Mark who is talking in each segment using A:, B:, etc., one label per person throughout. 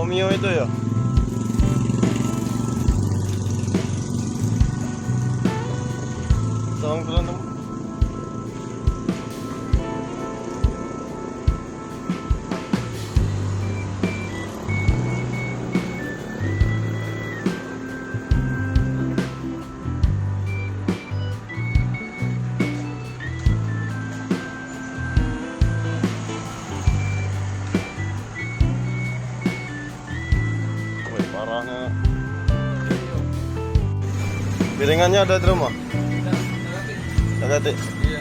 A: Romeo itu ya. Tolong turun teman. Parahnya. Piringannya ada di rumah? Udah ganti?
B: Iya.
A: Iya.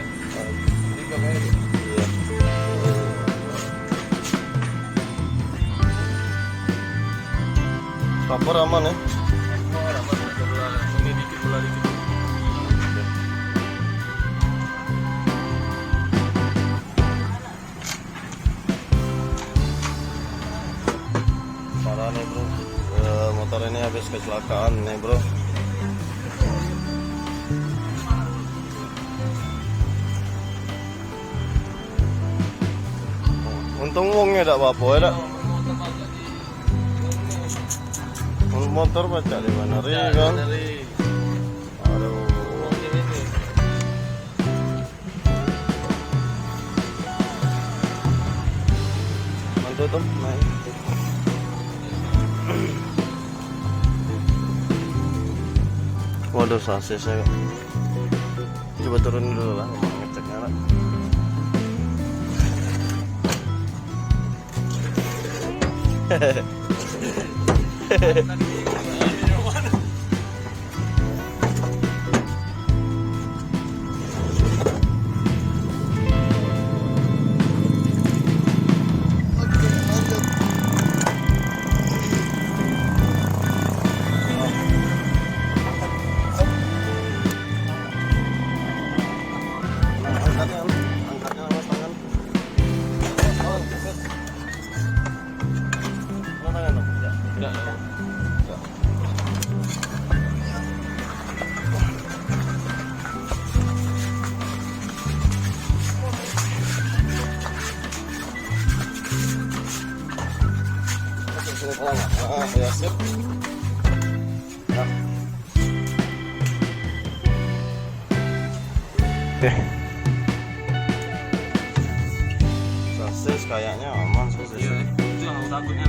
A: Kapur aman ya?
B: Ini dikit bola dikit.
A: Parah nih bro. Motor ini habis kecelakaan nih bro. Untung uangnya tidak apa-apa ya dak. Motor baca di mana ri kan? Aduh. Mantu tuh naik. Waduh sasis saya. Coba turun dulu lah, ngeceknya lah. Angkatnya mas tangan. Mana dong?
B: Enggak.
A: Ya sip. Nah. Sasis kayaknya aman sasis.
B: Iya, itu yang aku takutnya.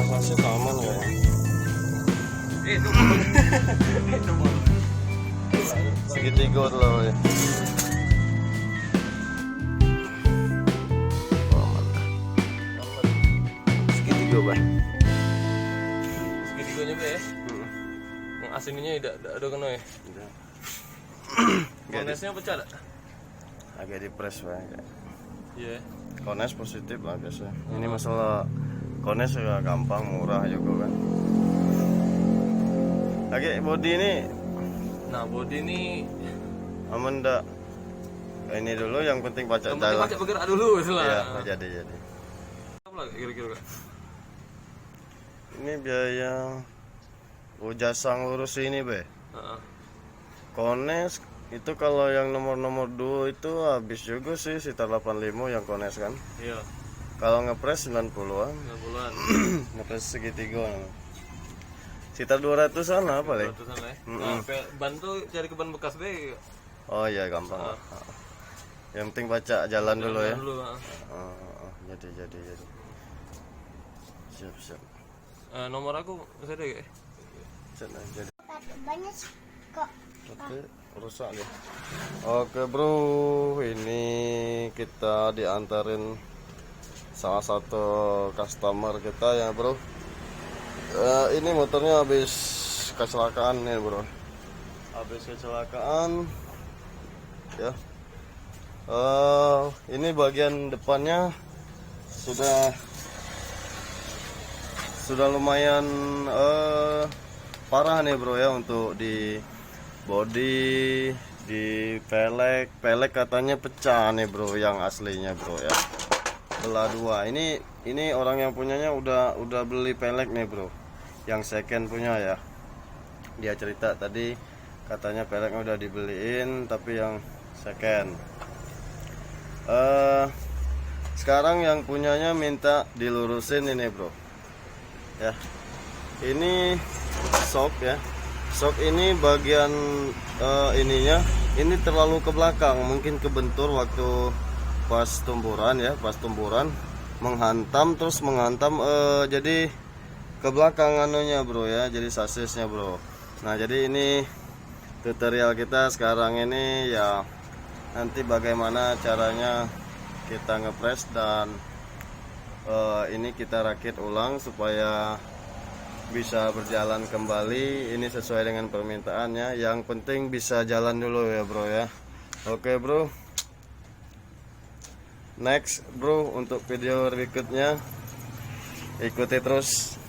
A: Sasis aman kayaknya.
B: Itu. Itu.
A: Segitiga loh ya. Segitiga bang.
B: Segitiganya be ya. Yang aslinya tidak ada kena ya. Konesnya pecah tak?
A: Agak dipres bang.
B: Iya.
A: Kones positif lah biasa. Ini masalah kones juga gampang, murah juga kan. Lagi body ini
B: Nah, body ini
A: aman ndak? Ini dulu yang penting baca
B: yang penting
A: jalan.
B: baca bergerak dulu lah.
A: Iya, jadi.
B: Apa lagi kira-kira?
A: Ini biaya jasa ngurus ini be.
B: Heeh.
A: Kones itu kalau yang nomor 2 itu habis juga sih sekitar 85 yang kones kan.
B: Iya.
A: Kalau ngepres 90-an.
B: 90-an.
A: Ngepres segitiga. Sekitar 200-an lah paling.
B: 200-an lah. Nah, ban tuh cari ke ban bekas be.
A: Oh iya gampang. Yang penting baca jalan dulu ya.
B: Dulu,
A: Jadi. Siap.
B: nomor aku masih ada ya?
A: Jadi.
C: Banyak kok.
A: Oke, rusak nih. Oke bro, ini kita diantarin salah satu customer kita ya bro. Ini motornya habis kecelakaan nih bro. Habis kecelakaan ya. Ini bagian depannya sudah lumayan parah nih bro ya, untuk di body, di pelek katanya pecah nih bro, yang aslinya bro ya, belah dua. Ini orang yang punyanya udah beli pelek nih bro, yang second punya ya. Dia cerita tadi katanya peleknya udah dibeliin tapi yang second. Sekarang yang punyanya minta dilurusin ini bro ya. Ini shock ya. Shock ini bagian ininya ini terlalu ke belakang, mungkin kebentur waktu pas tumburan ya, pas tumburan menghantam jadi ke belakang anunya bro ya, jadi sasisnya bro. Nah jadi ini tutorial kita sekarang ini ya, nanti bagaimana caranya kita ngepres dan ini kita rakit ulang supaya bisa berjalan kembali. Ini sesuai dengan permintaannya, yang penting bisa jalan dulu ya bro ya. Oke bro, next bro, untuk video berikutnya ikuti terus.